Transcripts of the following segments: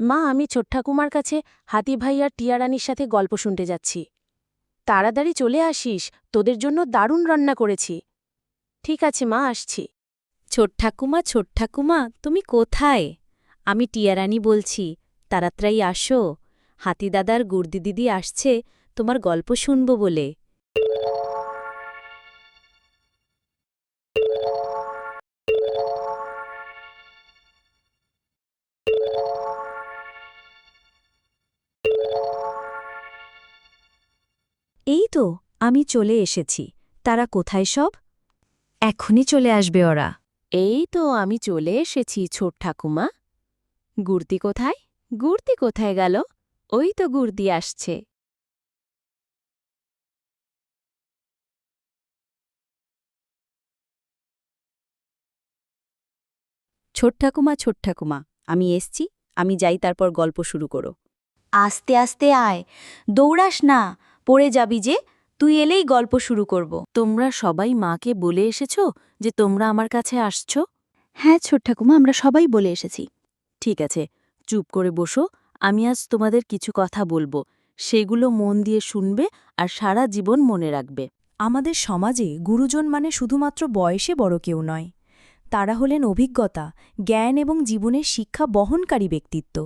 মা, আমি ছোট ঠাকুমার কাছে হাতি ভাই আর টিয়া রানীর সাথে গল্প শুনতে যাচ্ছি। তাড়াতাড়ি চলে আসিস, তোদের জন্য দারুণ রান্না করেছি। ঠিক আছে মা, আসছি। ছোট ঠাকুমা, তুমি কোথায়? আমি টিয়ারানী বলছি, তাড়াতাড়ি আসো। হাতিদাদার গুর্দি দিদি আসছে তোমার গল্প শুনব বলে। এই তো, আমি চলে এসেছি। তারা কোথায় সব? এখনই চলে আসবে ওরা। এই তো আমি চলে এসেছি ছোট ঠাকুমা। গুর্দি কোথায়? গুর্দি কোথায় গেল? ওই তো গুর্দি আসছে। ছোট ঠাকুমা, আমি এসছি। আমি যাই, তারপর গল্প শুরু করো। আস্তে আস্তে আয়, দৌড়াস না, পড়ে যাবি যে। তুই এলেই গল্প শুরু করব। তোমরা সবাই মাকে বলে এসেছ যে তোমরা আমার কাছে আসছো? হ্যাঁ ছোট ঠাকুমা, আমরা সবাই বলে এসেছি। ঠিক আছে, চুপ করে বসো। আমি আজ তোমাদের কিছু কথা বলবো, সেগুলো মন দিয়ে শুনবে আর সারা জীবন মনে রাখবে। আমাদের সমাজে গুরুজন মানে শুধুমাত্র বয়সে বড় কেউ নয়। তারা হলেন অভিজ্ঞতা, জ্ঞান এবং জীবনের শিক্ষা বহনকারী ব্যক্তিত্ব।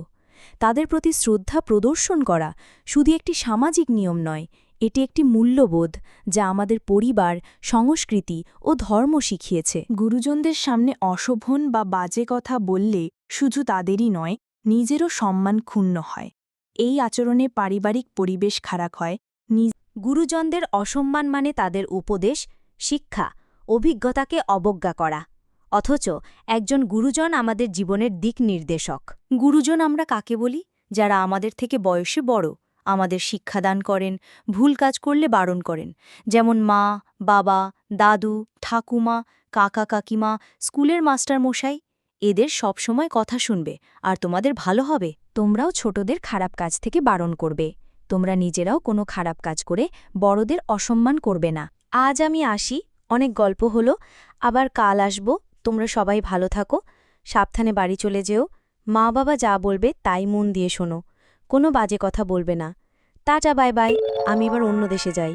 তাদের প্রতি শ্রদ্ধা প্রদর্শন করা শুধু একটি সামাজিক নিয়ম নয়, এটি একটি মূল্যবোধ যা আমাদের পরিবার, সংস্কৃতি ও ধর্ম শিখিয়েছে। গুরুজনদের সামনে অশোভন বা বাজে কথা বললে শুধু তাদেরই নয়, নিজেরও সম্মান ক্ষুণ্ণ হয়। এই আচরণে পারিবারিক পরিবেশ খারাপ হয়। গুরুজনদের অসম্মান মানে তাদের উপদেশ, শিক্ষা, অভিজ্ঞতাকে অবজ্ঞা করা। অথচ একজন গুরুজন আমাদের জীবনের দিক নির্দেশক। গুরুজন আমরা কাকে বলি? যারা আমাদের থেকে বয়সে বড়, আমাদের শিক্ষাদান করেন, ভুল কাজ করলে বারণ করেন। যেমন মা, বাবা, দাদু, ঠাকুমা, কাকা কাকিমা, স্কুলের মাস্টারমশাই। এদের সবসময় কথা শুনবে আর তোমাদের ভালো হবে। তোমরাও ছোটদের খারাপ কাজ থেকে বারণ করবে। তোমরা নিজেরাও কোনো খারাপ কাজ করে বড়দের অসম্মান করবে না। আজ আমি আসি, অনেক গল্প হলো, আবার কাল আসব। তোমরা সবাই ভালো থাকো, সাবধানে বাড়ি চলে যেও। মা বাবা যা বলবে তাই মন দিয়ে শোনো, কোনো বাজে কথা বলবে না। টাটা, বাই বাই, আমি এবার অন্য দেশে যাই।